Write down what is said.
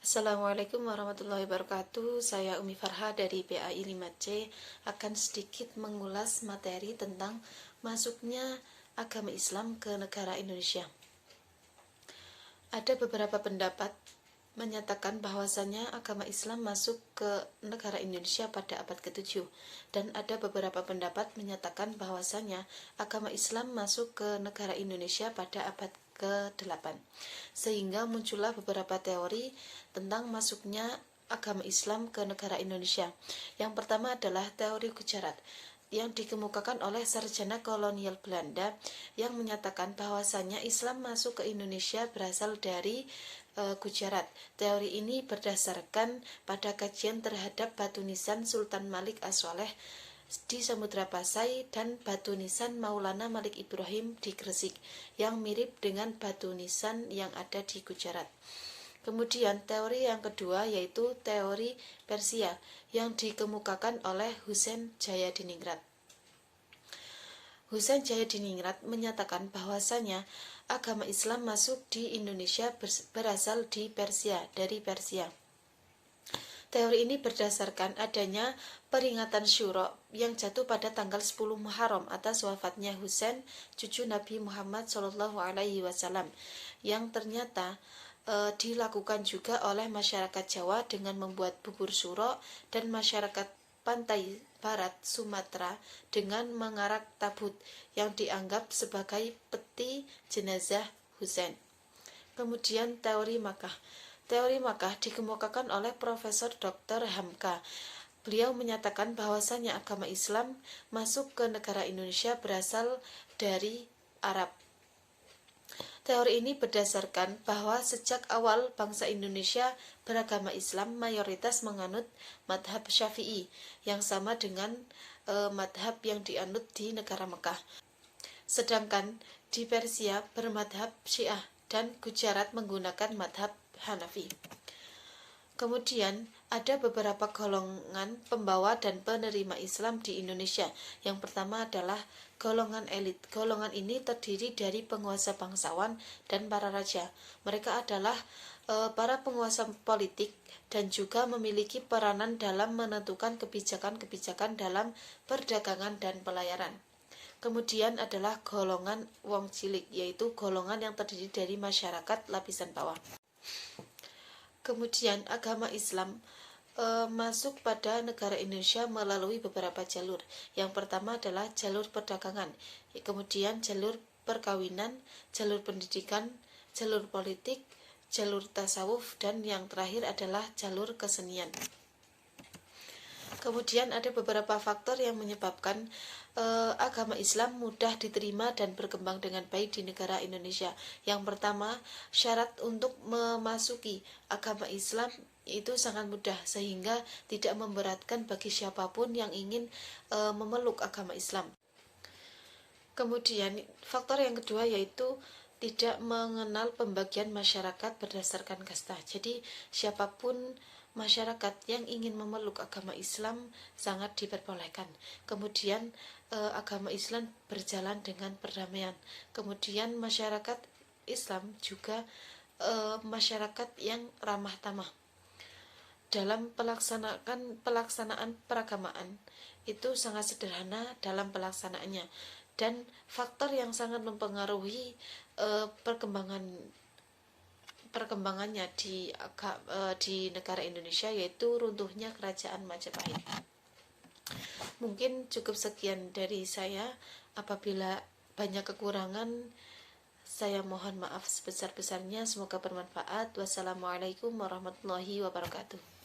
Assalamualaikum warahmatullahi wabarakatuh. Saya Umi Farha dari PAI 5C akan sedikit mengulas materi tentang masuknya agama Islam ke negara Indonesia. Ada beberapa pendapat menyatakan bahwasannya agama Islam masuk ke negara Indonesia pada abad ke-7, dan ada beberapa pendapat menyatakan bahwasannya agama Islam masuk ke negara Indonesia pada abad ke-8, sehingga muncullah beberapa teori tentang masuknya agama Islam ke negara Indonesia. Yang pertama adalah teori Gujarat yang dikemukakan oleh sarjana kolonial Belanda yang menyatakan bahwasannya Islam masuk ke Indonesia berasal dari Gujarat. Teori ini berdasarkan pada kajian terhadap batu nisan Sultan Malik As-Saleh di Samudra Pasai dan batu nisan Maulana Malik Ibrahim di Gresik yang mirip dengan batu nisan yang ada di Gujarat. Kemudian teori yang kedua yaitu teori Persia yang dikemukakan oleh Husain Jayadiningrat. Husain Jayadiningrat menyatakan bahwasanya agama Islam masuk di Indonesia berasal dari Persia. Teori ini berdasarkan adanya peringatan Syuro yang jatuh pada tanggal 10 Muharram atas wafatnya Husain, cucu Nabi Muhammad SAW, yang ternyata dilakukan juga oleh masyarakat Jawa dengan membuat bubur Syuro, dan masyarakat pantai barat Sumatera dengan mengarak tabut yang dianggap sebagai peti jenazah Husain. Kemudian teori Makkah. Teori Makkah dikemukakan oleh Profesor Dr. Hamka. Beliau menyatakan bahwasannya agama Islam masuk ke negara Indonesia berasal dari Arab. Teori ini berdasarkan bahwa sejak awal bangsa Indonesia beragama Islam mayoritas menganut madhab Syafi'i yang sama dengan madhab yang dianut di negara Mekah. Sedangkan di Persia bermadhab Syiah dan Gujarat menggunakan madhab Hanafi. Kemudian ada beberapa golongan pembawa dan penerima Islam di Indonesia. Yang pertama adalah golongan elit. Golongan ini terdiri dari penguasa bangsawan dan para raja. Mereka adalah para penguasa politik dan juga memiliki peranan dalam menentukan kebijakan-kebijakan dalam perdagangan dan pelayaran. Kemudian adalah golongan wong cilik, yaitu golongan yang terdiri dari masyarakat lapisan bawah. Kemudian agama Islam masuk pada negara Indonesia melalui beberapa jalur. Yang pertama adalah jalur perdagangan, kemudian jalur perkawinan, jalur pendidikan, jalur politik, jalur tasawuf, dan yang terakhir adalah jalur kesenian. Kemudian ada beberapa faktor yang menyebabkan agama Islam mudah diterima dan berkembang dengan baik di negara Indonesia. Yang pertama, syarat untuk memasuki agama Islam itu sangat mudah sehingga tidak memberatkan bagi siapapun yang ingin memeluk agama Islam. Kemudian faktor yang kedua yaitu tidak mengenal pembagian masyarakat berdasarkan kasta. Jadi siapapun masyarakat yang ingin memeluk agama Islam sangat diperbolehkan. Kemudian agama Islam berjalan dengan perdamaian. Kemudian masyarakat Islam juga masyarakat yang ramah tamah. Dalam pelaksanaan peragamaan itu sangat sederhana dalam pelaksanaannya, dan faktor yang sangat mempengaruhi perkembangannya di negara Indonesia yaitu runtuhnya kerajaan Majapahit. Mungkin cukup sekian dari saya. Apabila banyak kekurangan, saya mohon maaf sebesar-besarnya. Semoga bermanfaat. Wassalamualaikum warahmatullahi wabarakatuh.